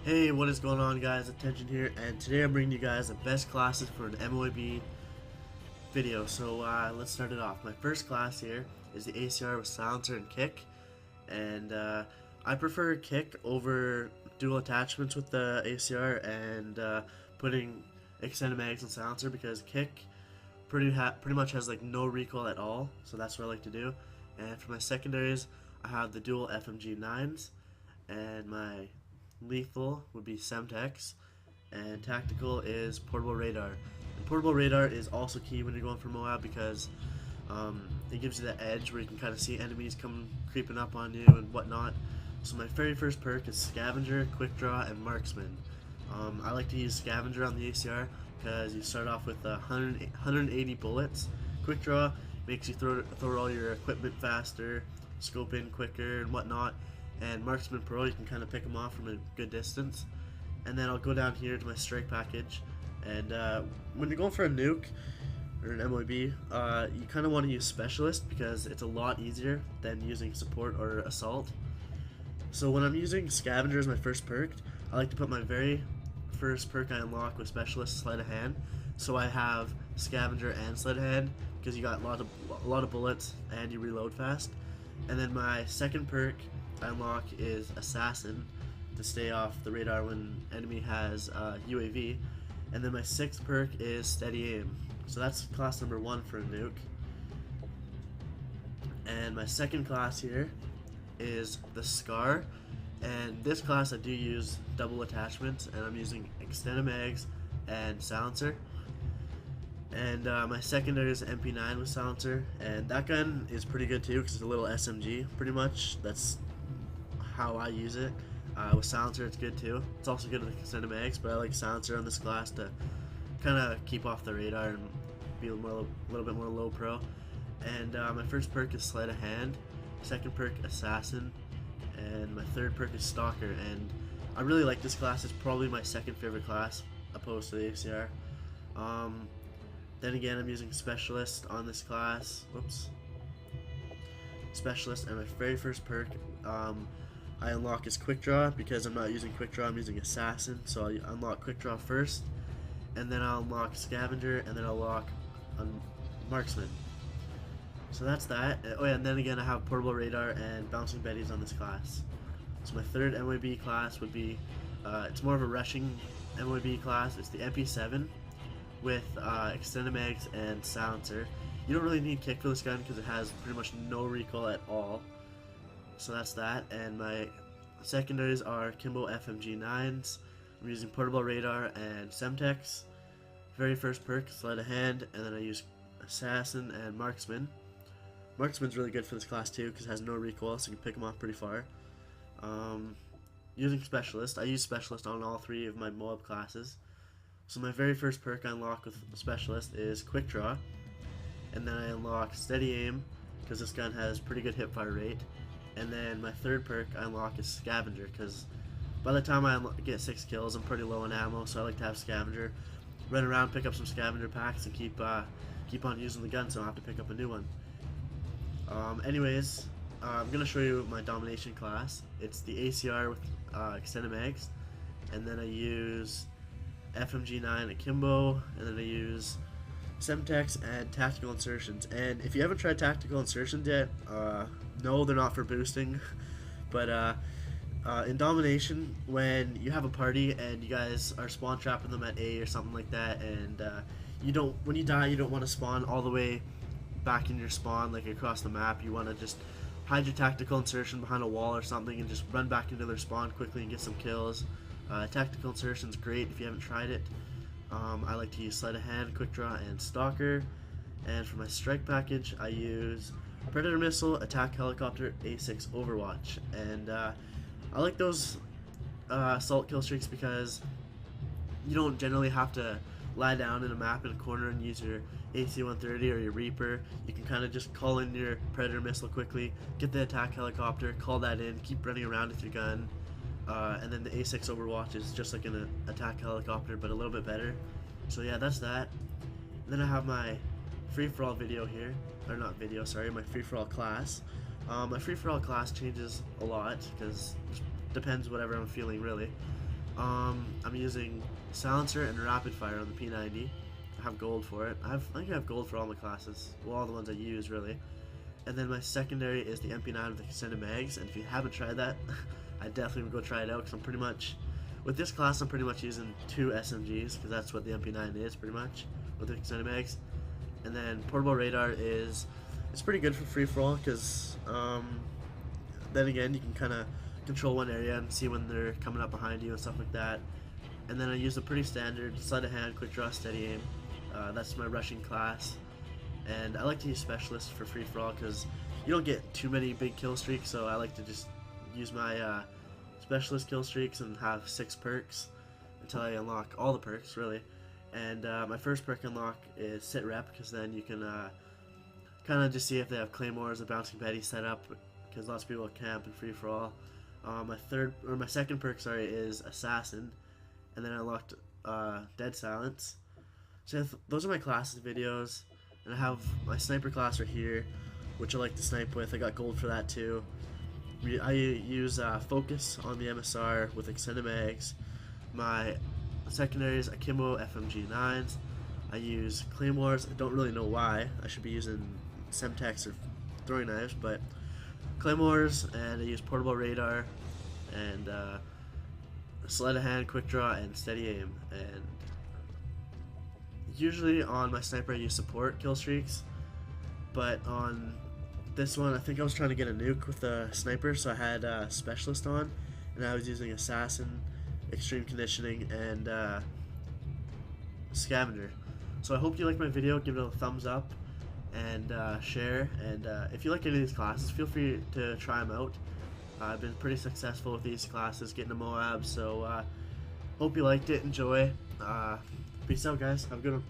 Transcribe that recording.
Hey, what is going on, guys? Attention here, and today I'm bringing you guys the best classes for an MOAB video. So let's start it off. My first class here is the ACR with silencer and kick, and I prefer kick over dual attachments with the ACR and putting extended mags and silencer, because kick pretty much has like no recoil at all. So that's what I like to do. And for my secondaries, I have the dual FMG 9s, and my lethal would be Semtex, and tactical is portable radar. And portable radar is also key when you're going for Moab, because it gives you that edge where you can kind of see enemies coming creeping up on you and whatnot. So my very first perk is Scavenger, Quick Draw, and Marksman. I like to use Scavenger on the ACR because you start off with 180 bullets. Quick Draw makes you throw all your equipment faster, scope in quicker and whatnot. And Marksman Pro, you can kind of pick them off from a good distance. And then I'll go down here to my strike package. And when you're going for a nuke or an MOB, you kind of want to use Specialist because it's a lot easier than using Support or Assault. So when I'm using Scavenger as my first perk, I like to put my very first perk I unlock with Specialist, Sleight of Hand. So I have Scavenger and Sleight of Hand because you got a lot of bullets and you reload fast. And then my second perk I unlock is Assassin to stay off the radar when enemy has UAV. And then my sixth perk is Steady Aim. So that's class number 1 for a nuke. And my second class here is the Scar. And this class I do use double attachments, and I'm using extended mags and silencer. And my secondary is MP9 with silencer, and that gun is pretty good too because it's a little SMG pretty much. That's how I use it. With silencer it's good too. It's also good with extended mags, but I like silencer on this class to kind of keep off the radar and be a little bit more low pro. And my first perk is Sleight of Hand, second perk Assassin, and my third perk is Stalker. And I really like this class. It's probably my second favorite class opposed to the ACR. Then again, I'm using Specialist on this class. Whoops. Specialist, and my very first perk I unlock is Quick Draw because I'm not using Quick Draw, I'm using Assassin. So I unlock Quick Draw first, and then I'll unlock Scavenger, and then I'll unlock Marksman. So that's that. Oh yeah, and then again I have Portable Radar and Bouncing Betties on this class. So my third MOAB class would be, it's more of a rushing MOAB class. It's the MP7 with extended mags and silencer. You don't really need kick for this gun because it has pretty much no recoil at all. So that's that. And my secondaries are Kimbo FMG 9s. I'm using portable radar and Semtex. Very first perk, Sleight of Hand, and then I use Assassin and Marksman. Marksman's really good for this class too because it has no recoil, so you can pick them off pretty far. Using Specialist, I use Specialist on all 3 of my Moab classes. So my very first perk I unlock with Specialist is Quick Draw, and then I unlock Steady Aim because this gun has pretty good hipfire rate. And then my third perk I unlock is Scavenger because by the time I get 6 kills, I'm pretty low on ammo, so I like to have Scavenger. Run around, pick up some Scavenger packs, and keep on using the gun so I don't have to pick up a new one. Anyways, I'm going to show you my Domination class. It's the ACR with extended mags, and then I use FMG 9 Akimbo, and then I use Semtex and Tactical Insertions. And if you haven't tried Tactical Insertions yet, no, they're not for boosting, but in Domination, when you have a party and you guys are spawn trapping them at A or something like that, and when you die, you don't want to spawn all the way back in your spawn, like across the map. You want to just hide your Tactical Insertion behind a wall or something and just run back into their spawn quickly and get some kills. Tactical Insertion's great if you haven't tried it. I like to use Sleight of Hand, Quick Draw, and Stalker. And for my strike package, I use Predator Missile, Attack Helicopter, A6 Overwatch. And I like those assault kill streaks because you don't generally have to lie down in a map in a corner and use your AC-130 or your Reaper. You can kind of just call in your Predator Missile quickly, get the Attack Helicopter, call that in, keep running around with your gun. And then the A6 Overwatch is just like an Attack Helicopter, but a little bit better. So yeah, that's that. And then I have my free-for-all video here, or not video, sorry, my free-for-all class. My free-for-all class changes a lot because it depends whatever I'm feeling, really. I'm using silencer and rapid fire on the P90. I have gold for it. I think I have gold for all my classes. Well, all the ones I use really. And then my secondary is the MP9 with the extended mags. And if you haven't tried that, I definitely would go try it out because I'm pretty much with this class I'm pretty much using 2 SMGs because that's what the MP9 is pretty much with the extended mags. And then portable radar it's pretty good for free for all because then again you can kind of control one area and see when they're coming up behind you and stuff like that. And then I use a pretty standard sleight of hand, quick draw, steady aim. That's my rushing class. And I like to use specialist for free for all because you don't get too many big kill streaks, so I like to just use my specialist kill streaks and have 6 perks until I unlock all the perks really. And my first perk unlock is sit rep because then you can kind of just see if they have claymores or bouncing betty set up because lots of people camp and free for all. My second perk is assassin, and then I unlocked dead silence. So those are my classes videos, and I have my sniper class right here, which I like to snipe with. I got gold for that too. I use focus on the MSR with extended mags. My secondaries Akimbo FMG 9s. I use claymores. I don't really know why. I should be using semtex or throwing knives, but claymores, and I use portable radar and sleight of hand, quick draw, and steady aim. And usually on my sniper I use support kill streaks, but on this one I think I was trying to get a nuke with a sniper, so I had specialist on, and I was using assassin, extreme conditioning, and scavenger. So I hope you like my video. Give it a thumbs up and share, and if you like any of these classes, feel free to try them out. I've been pretty successful with these classes, getting to Moab, so hope you liked it. Enjoy. Peace out, guys. Have a good one.